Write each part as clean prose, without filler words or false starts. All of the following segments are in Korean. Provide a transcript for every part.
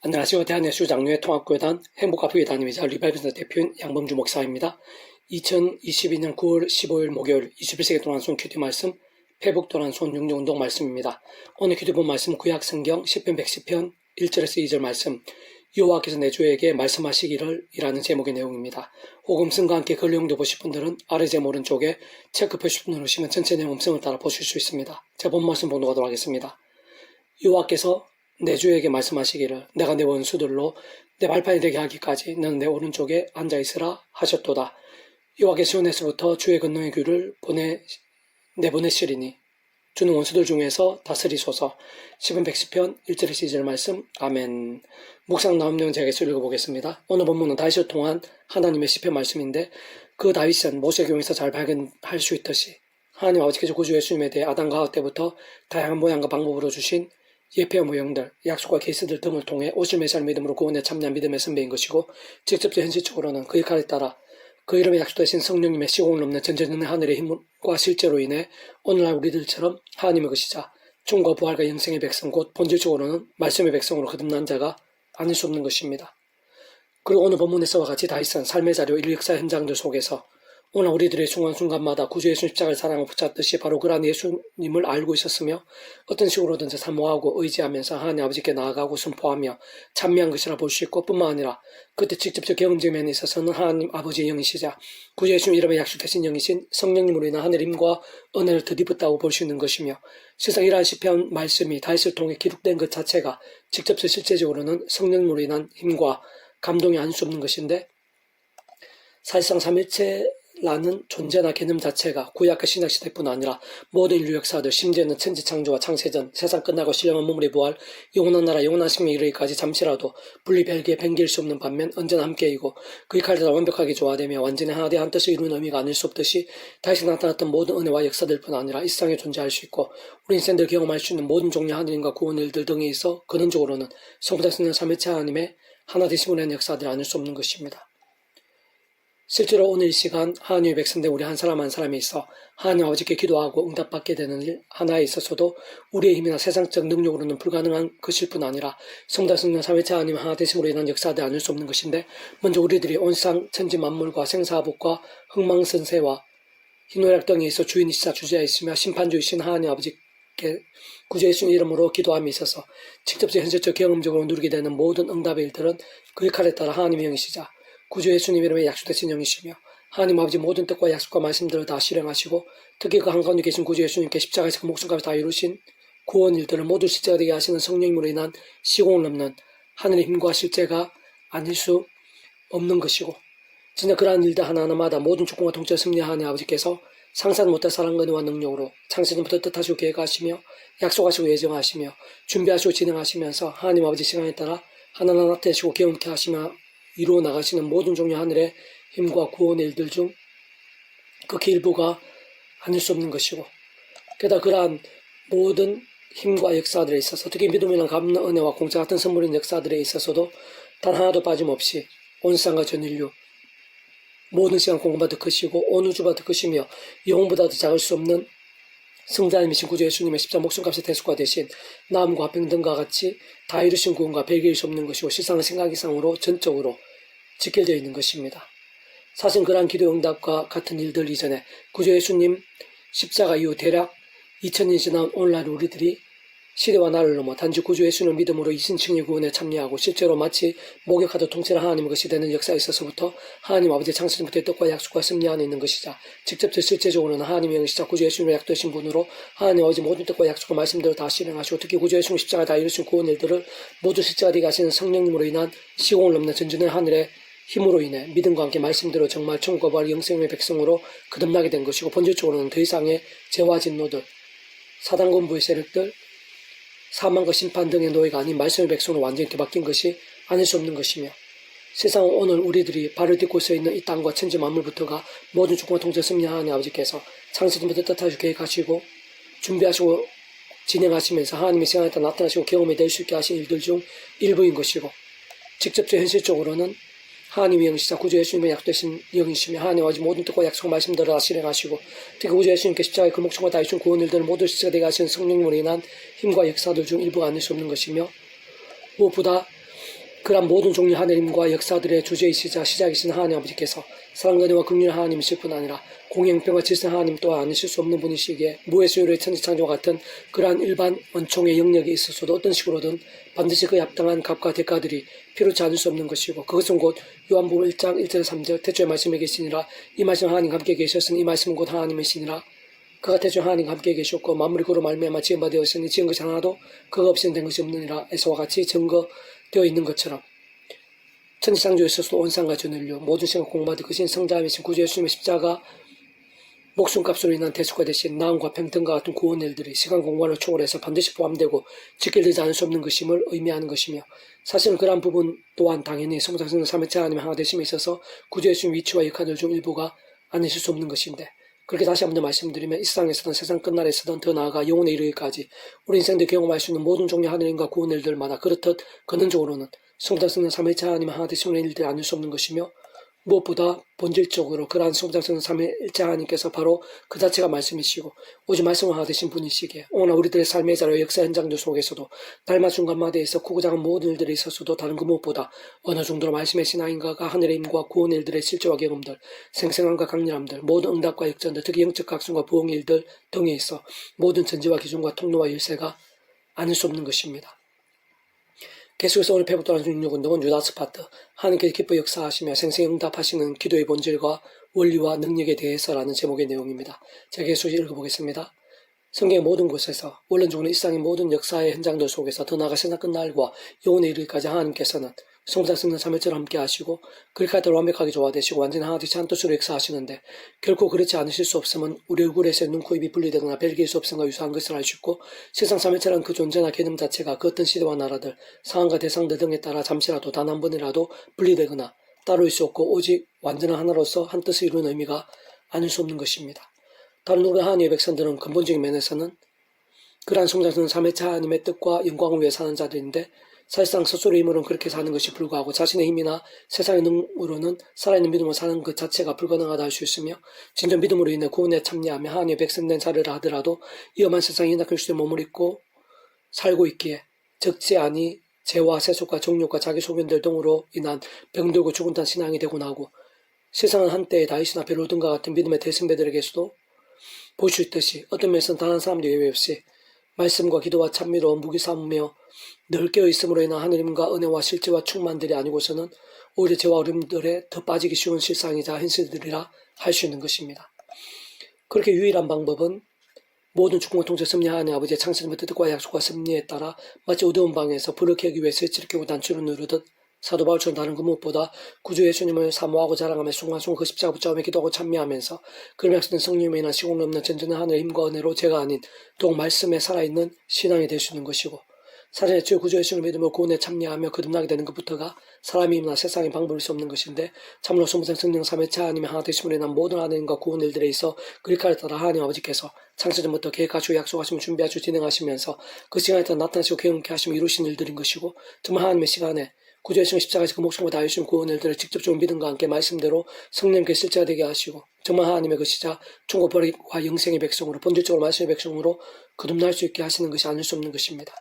안녕하세요. 대한예수 장로회 통합교단 행복가교회 담임이자 리바이브센터 대표인 양범주 목사입니다. 2022년 9월 15일 목요일 21세기 동안손 큐티 말씀 회복도난 손 영종운동 말씀입니다. 오늘 큐티본 말씀 구약성경 10편 110편 1절에서 2절 말씀 여호와께서 내 주에게 말씀하시기를 이라는 제목의 내용입니다. 호금성과 함께 글 내용도 보실 분들은 아래 제목 오른쪽에 체크 표시 누르시면 전체 내용 음성을 따라 보실 수 있습니다. 자, 본 말씀 봉독하도록 하겠습니다. 여호와께서 내 주에게 말씀하시기를 내가 내 원수들로 내 발판이 되게 하기까지 너는 내 오른쪽에 앉아있으라 하셨도다. 여호와께서 시온에서부터 주의 권능의 귀를 내보내시리니 주는 원수들 중에서 다스리소서. 시편 110편 1절에서 2절 말씀. 아멘. 묵상 나온 내용 제가 읽어보겠습니다. 오늘 본문은 다윗을 통한 하나님의 시편 말씀인데 그 다윗은 모세경에서 잘 발견할 수 있듯이 하나님 아버지께서 구주 예수님에 대해 아담과 하와 때부터 다양한 모양과 방법으로 주신 예표와 모형들, 약속과 케이스들 등을 통해 오실 메시아를 믿음으로 구원에 참여한 믿음의 선배인 것이고 직접적 현실적으로는 그 역할에 따라 그 이름에 약속되신 성령님의 시공을 넘는 전전능의 하늘의 힘과 실제로 인해 오늘날 우리들처럼 하나님의 것이자 종과 부활과 영생의 백성 곧 본질적으로는 말씀의 백성으로 거듭난 자가 아닐 수 없는 것입니다. 그리고 오늘 본문에서와 같이 다윗은 삶의 자료 인력사 현장들 속에서 오늘 우리들의 순간순간마다 구주 예수 십자가를 사랑하고 붙잡듯이 바로 그러한 예수님을 알고 있었으며 어떤 식으로든지 사모하고 의지하면서 하나님 아버지께 나아가고 선포하며 찬미한 것이라 볼 수 있고 뿐만 아니라 그때 직접적 경험적 면에 있어서는 하나님 아버지의 영이시자 구주 예수님 이름에 약속되신 영이신 성령님으로 인한 하늘의 힘과 은혜를 덧입었다고 볼 수 있는 것이며 실상 이러한 시편 말씀이 다윗을 통해 기록된 것 자체가 직접적 실제적으로는 성령님으로 인한 힘과 감동이 아닐 수 없는 것인데 사실상 삼일체라는 존재나 개념 자체가 구약과 신약 시대뿐 아니라 모든 인류 역사들 심지어는 천지 창조와 창세전 세상 끝나고 신령한 몸의 부활 영원한 나라 영원한 생명에 이르기까지 잠시라도 분리 별개에 뱅길 수 없는 반면 언제나 함께이고 그 역할에 따라 완벽하게 조화되며 완전히 하나되 한 뜻을 이루는 의미가 아닐 수 없듯이 다시 나타났던 모든 은혜와 역사들뿐 아니라 이 세상에 존재할 수 있고 우리 인생들 경험할 수 있는 모든 종류의 하나님과 구원 일들 등에 있어 근원적으로는 성부다 성령 삼일체 하나님의 하나 되심으로 한 역사들이 아닐 수 없는 것입니다. 실제로 오늘 이 시간 하나님의 백성들 우리 한 사람 한 사람에 있어 하나님 아버지께 기도하고 응답받게 되는 일 하나에 있어서도 우리의 힘이나 세상적 능력으로는 불가능한 것일 뿐 아니라 성부 성령 삼위일체 하나님 하나 되심으로 인한 역사들이 아닐 수 없는 것인데 먼저 우리들이 온 세상 천지 만물과 생사복과 흥망선세와 희노애락 등에 있어 주인이시자 주제이시며 심판주이신 하나님 아버지께 구주 예수님 이름으로 기도함에 있어서 직접적 현실적 경험적으로 누리게 되는 모든 응답의 일들은 그 역할에 따라 하나님의 영이시자 구주 예수님 이름에 약속되신 영이시며 하나님 아버지 모든 뜻과 약속과 말씀들을 다 실행하시고 특히 그 한가운데 계신 구주 예수님께 십자가에서 그 목숨까지 다 이루신 구원 일들을 모두 실제가 되게 하시는 성령님으로 인한 시공을 넘는 하늘의 힘과 실제가 아닐 수 없는 것이고 진짜 그러한 일들 하나하나마다 모든 주권과 통치를 승리하는 아버지께서 상상 못할 사랑과 은혜와 능력으로 창세전부터 뜻하시고 계획하시며 약속하시고 예정하시며 준비하시고 진행하시면서 하나님 아버지 시간에 따라 하나하나 나타내시고 경험케 하시며 이루어 나가시는 모든 종류 하늘의 힘과 구원의 일들 중 극히 일부가 아닐 수 없는 것이고 게다가 그러한 모든 힘과 역사들에 있어서 특히 믿음이나 갚는 은혜와 공짜 같은 선물인 역사들에 있어서도 단 하나도 빠짐없이 온 세상과 전 인류 모든 시간 공간보다 더 크시고 온 우주보다 더 크시며 영혼보다 더 작을 수 없는 성자님이신 구주 예수님의 십자가 목숨값의 대속과 대신 나음과 평등과 같이 다 이루신 구원과 별개일 수 없는 것이고 실상은 생각 이상으로 전적으로 직결되어 있는 것입니다. 사실 그러한 기도 응답과 같은 일들 이전에 구주 예수님 십자가 이후 대략 2000년이 지난 오늘날 우리들이 시대와 나를 넘어 단지 구주 예수님을 믿음으로 이신층의 구원에 참여하고 실제로 마치 목욕하듯 통치를 하나님의 것이 되는 역사에 있어서부터 하나님 아버지의 창세전부터의 뜻과 약속과 승리 안에 있는 것이자 직접적 실제적으로는 하나님의 영이시자 구주 예수님을 약도하신 분으로 하나님 아버지 모든 뜻과 약속과 말씀들을 다 실행하시고 특히 구주 예수님 십자가 다 이루신 구원 일들을 모두 실제가 되게 하시는 성령님으로 인한 시공을 넘는 전전의 하늘의 힘으로 인해 믿음과 함께 말씀대로 정말 천국과 부활 영생의 백성으로 거듭나게 된 것이고 본질적으로는 더 이상의 죄와 진노들 사단권부의 세력들 사망과 심판 등의 노예가 아닌 말씀의 백성으로 완전히 뒤바뀐 것이 아닐 수 없는 것이며 세상 오늘 우리들이 발을 딛고 서 있는 이 땅과 천지 만물부터가 모든 주권과 통치를 승리하는 아버지께서 창세전부터 뜻하시고 계획하시고 준비하시고 진행하시면서 하나님의 시간에 따라 나타나시고 경험이 될 수 있게 하신 일들 중 일부인 것이고 직접적 현실적으로는 하나님의 영이시자 구주 예수님의 약되신 영이시며 하나님 아버지 모든 뜻과 약속 말씀들을 다 실행하시고 특히 구주 예수님께 십자가의 그 목숨과 다 이룬 구원 일들을 모두 실제가 되게 하시는 성령님으로 인한 힘과 역사들 중 일부가 아닐 수 없는 것이며 무엇보다 그런 모든 종류 하느님과 역사들의 주제이시자 시작이신 하나님 아버지께서 사랑과 은혜와 긍휼 하나님이실 뿐 아니라 공의형평과 질서 하나님 또한 아니실 수 없는 분이시기에 무의 수요일의 천지창조와 같은 그러한 일반 원총의 영역이 있었어도 어떤 식으로든 반드시 그에 합당한 값과 대가들이 필요치 않을 수 없는 것이고 그것은 곧 요한복음 1장 1절 3절 태초에 말씀에 계시니라 이 말씀 하나님과 함께 계셨으니 이 말씀은 곧 하나님이시니라 그가 태초에 하나님과 함께 계셨고 만물이 그로 말미암아 지은 바 되었으니 지은 것이 하나도 그가 없이는 된 것이 없느니라 에서와 같이 증거되어 있는 것처럼 천지창조에 있어서 온상과 전인류 모든 생각 공부하듯 그신 성자이신 구주 예수님의 십자가 목숨값으로 인한 대속가 되신 나음과 평등과 같은 구원 일들이 시간 공간을 초월해서 반드시 포함되고 지켜지지 않을 수 없는 것임을 의미하는 것이며 사실은 그러한 부분 또한 당연히 성자성은 삼위체 하나님의 하나 되심에 있어서 구주 예수님 위치와 역할들 중 일부가 아니실 수 없는 것인데 그렇게 다시 한번 더 말씀드리면 이 세상에서든 세상 끝날에서든 더 나아가 영혼에 이르기까지 우리 인생들 경험할 수 있는 모든 종류 하느님과 구원 일들마다 그렇듯 근원적으로는 성자성은 삼위체 하나님의 하나 되심의 일들이 아닐 수 없는 것이며 무엇보다 본질적으로 그러한 성자성은 삼위일체 하나님께서 바로 그 자체가 말씀이시고 오직 말씀을 하나 되신 분이시기에 오늘 우리들의 삶의 자료 역사 현장들 속에서도 날마 순간마다에서 크고 작은 모든 일들이 있었어도 다른 그 무엇보다 어느 정도로 말씀의 신앙인가가 하늘의 힘과 구원 일들의 실제와 경험들 생생함과 강렬함들 모든 응답과 역전들 특히 영적 각성과 부흥의 일들 등에 있어 모든 전제와 기준과 통로와 열쇠가 아닐 수 없는 것입니다. 계속해서 오늘 페북도란 중력운동은 유다스 파트 하나님께서 기뻐 역사하시며 생생응답하시는 기도의 본질과 원리와 능력에 대해서라는 제목의 내용입니다. 제가 계속 읽어보겠습니다. 성경의 모든 곳에서 원론적으로 일상의 모든 역사의 현장들 속에서 더 나아가 세상 끝날과 영혼에 이르기까지 하나님께서는 성자 성령 삼위일체로 함께 하시고 그렇게 할 때 완벽하게 조화되시고 완전히 하나 되지 않은 뜻으로 역사하시는데 결코 그렇지 않으실 수 없음은 우리 얼굴에서 눈, 코, 입이 분리되거나 벨기일 수 없음과 유사한 것을 알 수 있고 세상 삼위일체라는 그 존재나 개념 자체가 그 어떤 시대와 나라들, 상황과 대상들 등에 따라 잠시라도 단 한 번이라도 분리되거나 따로 있을 수 없고 오직 완전한 하나로서 한 뜻을 이루는 의미가 아닐 수 없는 것입니다. 다른 누구나 하나님의 백성들은 근본적인 면에서는 그러한 성자는 삼위일체 하나님의 뜻과 영광을 위해 사는 자들인데 사실상 스스로의 힘으로는 그렇게 사는 것이 불가하고 자신의 힘이나 세상의 능으로는 살아있는 믿음으로 사는 것 자체가 불가능하다 할 수 있으며 진정 믿음으로 인해 구원에 참여하며 하나님의 백성된 자리라 하더라도 이 험한 세상에 인악한 시대에 머무르고 살고 있기에 적지 아니 죄와 세속과 정욕과 자기 소견들 등으로 인한 병들고 죽은 듯한 신앙이 되곤 하고 세상은 한때의 다윗이나 베로든과 같은 믿음의 대승배들에게서도 볼 수 있듯이 어떤 면에서는 단 한 사람도 예외 없이 말씀과 기도와 찬미로 무기 삼으며 늘 깨어있음으로 인한 하느님과 은혜와 실제와 충만들이 아니고서는 오히려 죄와 어려움들에 더 빠지기 쉬운 실상이자 현실들이라 할 수 있는 것입니다. 그렇게 유일한 방법은 모든 주권과 통제 섭리하는 아버지의 창세전부터 뜻과 약속과 섭리에 따라 마치 어두운 방에서 불을 켜기 위해 스위치를 켜고 단추를 누르듯 사도 바울처럼 다른 그 무엇보다 구주 예수님을 사모하고 자랑하며 순간순간 그 십자가 붙잡으며 기도하고 참여하면서 그를 약속된 성령님에 인한 시공 없는 전전한 하늘의 힘과 은혜로 죄가 아닌 더욱 말씀에 살아있는 신앙이 될 수 있는 것이고 사실 애초에 구주 예수님을 믿으며 구원에 참여하며 거듭나게 되는 것부터가 사람의 힘이나 세상의 방법일 수 없는 것인데 참으로 성부상 성령 삼위일체 하나님의 하나 되심으로 인한 모든 하나님과 구원 일들에 있어 그리카를 따라 하나님 아버지께서 창세전부터 계획하시고 약속하시며 준비하시고 진행하시면서 그 시간에 따라 나타나시고 경험케 하시며 이루신 일들인 것이고 정말 하나님의 시간에 구주 예수님 십자가에서 그 목숨을 다하신 구원 일들을 직접적인 믿음과 함께 말씀대로 성령께 실제가 되게 하시고 정말 하나님의 것이자 충고벌과 영생의 백성으로 본질적으로 말씀의 백성으로 거듭날 수 있게 하시는 것이 아닐 수 없는 것입니다.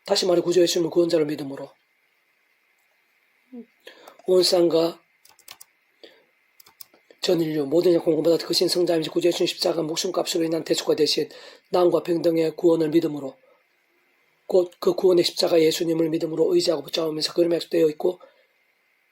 다시 말해 구주 예수님을 구원자를 믿음으로 온 쌍과 전 인류 모든 공고보다 크신 성자이신 구주 예수님 십자가 목숨값으로 인한 대속과 대신 나음과 평등의 구원을 믿음으로 곧 그 구원의 십자가 예수님을 믿음으로 의지하고 붙잡으면서 그름에 약속되어 있고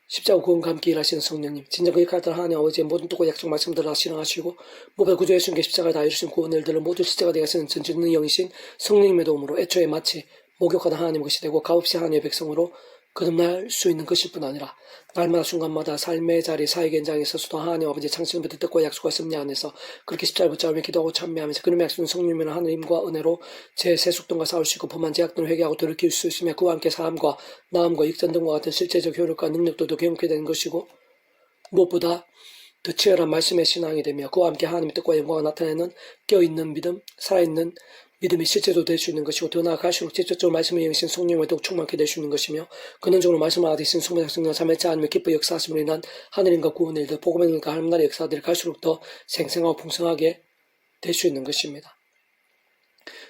십자가 구원과 함께 일하시는 성령님 진정 그 일까지 하나님 아버지의 모든 뜻과 약속 말씀들을 다 실행하시고 무엇보다 구주 예수님께 십자가를 다 이루신 구원 일들을 모두 실제가 되게 하시는 전지는 영이신 성령님의 도움으로 애초에 마치 목욕하는 하나님 것이 되고 값없이 하나님의 백성으로 거듭날 수 있는 것일 뿐 아니라 날마다 순간마다 삶의 자리 사역의 현장에 있어서도 하나님 아버지의 창세전부터 뜻과 약속과 섭리 안에서 그렇게 십자가를 붙잡으며 기도하고 참여하면서 그놈의 약속은 성령이나 하나님과 은혜로 제 세속등과 싸울 수 있고 범한 제약등을 회개하고 돌이킬 수 있으며 그와 함께 삶과 나음과 역전 등과 같은 실제적 효력과 능력도 경험하게 되는 것이고 무엇보다 더 치열한 말씀의 신앙이 되며 그와 함께 하나님의 뜻과 영광을 나타내는 깨어있는 믿음, 살아있는 믿음이 실제도 될 수 있는 것이고 더 나아갈수록 직접적으로 말씀을 이행하신 성령을 더욱 충만하게 될 수 있는 것이며 근원적으로 말씀을 알아듣신 성부장 성령 삼위일체 하나님의 기뻐 역사하심으로 인한 하늘인과 구원의 일들 복음의 일과 하나님의 역사들이 갈수록 더 생생하고 풍성하게 될 수 있는 것입니다.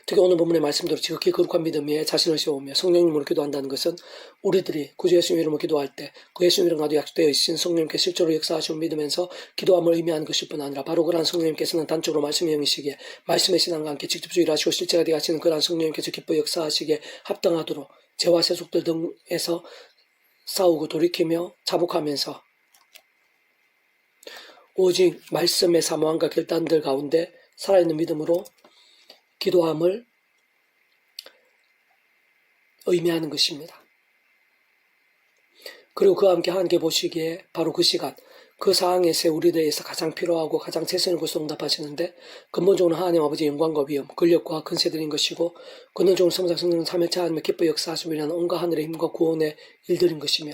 특히 오늘 본문의 말씀대로 지극히 거룩한 믿음 위에 자신을 세우며 성령님으로 기도한다는 것은 우리들이 구주 예수님 이름으로 기도할 때 그 예수님 이름과도 약속되어 있으신 성령님께 실제로 역사하심을 믿으면서 기도함을 의미하는 것일 뿐 아니라 바로 그러한 성령님께서는 단적으로 말씀의 영이시기에 말씀의 신앙과 함께 직접적으로 일하시고 실제가 되어 하시는 그러한 성령님께서 기뻐 역사하시기에 합당하도록 죄와 세속들 등에서 싸우고 돌이키며 자복하면서 오직 말씀의 사모함과 결단들 가운데 살아있는 믿음으로 기도함을 의미하는 것입니다. 그리고 그와 함께 하나님께 보시기에 바로 그 시간, 그 상황에서 우리들에서 가장 필요하고 가장 최선의 것으로 응답하시는데 근본적으로 하나님 아버지의 영광과 위엄, 권력과 근세들인 것이고 근본적으로 성자 성령 삼위일체 하나님의 기뻐 역사하심을 위한 온갖 하늘의 힘과 구원의 일들인 것이며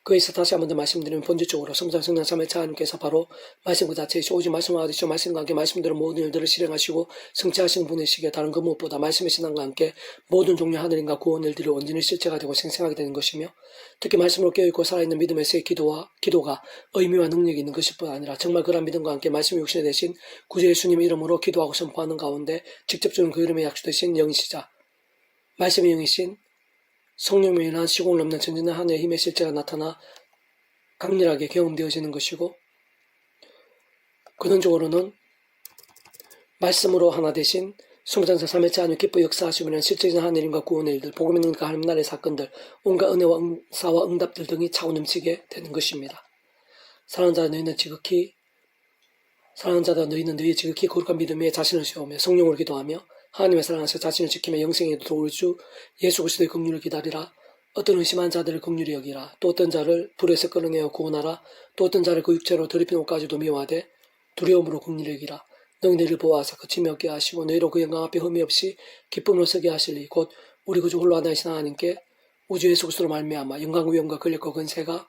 그에서 다시 한 번 더 말씀드리면 본질적으로 성자 성령 삼위일체 하나님께서 바로 말씀 그 자체이시고 오직 말씀과 같으시고 말씀과 함께 말씀대로 모든 일들을 실행하시고 성취하시는 분이시기에 다른 그 무엇보다 말씀의 신앙과 함께 모든 종류 하늘인과 구원 일들이 온전히 실체가 되고 생생하게 되는 것이며 특히 말씀으로 깨어있고 살아있는 믿음에서의 기도가 의미와 능력이 있는 것일 뿐 아니라 정말 그런 믿음과 함께 말씀이 육신이 되신 구주 예수님 이름으로 기도하고 선포하는 가운데 직접적으로 그 이름에 약속되신 영이시자 말씀의 영이신 성령으로 인한 시공을 넘는 전진한 하늘의 힘의 실제가 나타나 강렬하게 경험되어지는 것이고 근원적으로는 말씀으로 하나 되신 성전사 3일차 하나님 기뻐 역사하시면 실제적인 하늘의 힘과 구원의 일들, 복음의 능력과 하나님 나라의 사건들, 온갖 은혜와 은사와 응답들 등이 차고 넘치게 되는 것입니다. 사랑하는 자들 너희는 너희의 지극히 거룩한 믿음 위에 자신을 세우며 성령으로 기도하며 하나님의 사랑에서 자신을 지키며 영생에 도울 주 예수 그리스도의 긍휼을 기다리라. 어떤 의심한 자들을 긍휼히 여기라. 또 어떤 자를 불에서 끌어내어 구원하라. 또 어떤 자를 그 육체로 더럽힌 옷까지도 미워하되 두려움으로 긍휼히 여기라. 너희를 보아서 그침이 없게 하시고 너희로 그 영광 앞에 흠이 없이 기쁨으로 서게 하시리. 곧 우리 구주 홀로 하나이신 하나님께 우주 예수 그리스도로 말미암아 영광 위엄과 권력과 근세가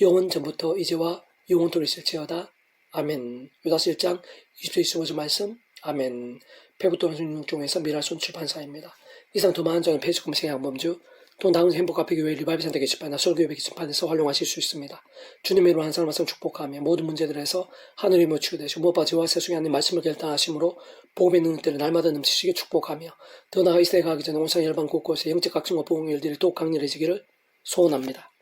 영원 전부터 이제와 영원토록 있을지어다. 아멘. 유다서 1장 20절 25절 말씀. 아멘. 페북도란 순종에서 미랄손 출판사입니다. 이상 두 많은 장은 페이스 검색의 양범주 또 나은 행복카페교회 리바이브센터 게시판이나 솔교회 게시판에서 활용하실 수 있습니다. 주님의 이름으로 한 사람 한 사람 축복하며 모든 문제들에서 하늘이 모치게 되시고 무엇보다 죄와 세속의 하나님 말씀을 결단하심으로 복음의 능력들을 날마다 넘치시게 축복하며 더 나아가 이 시대가 가기 전에 온상 열방 곳곳에 영적 각성과 복음의 일들이 더욱 강렬해지기를 소원합니다.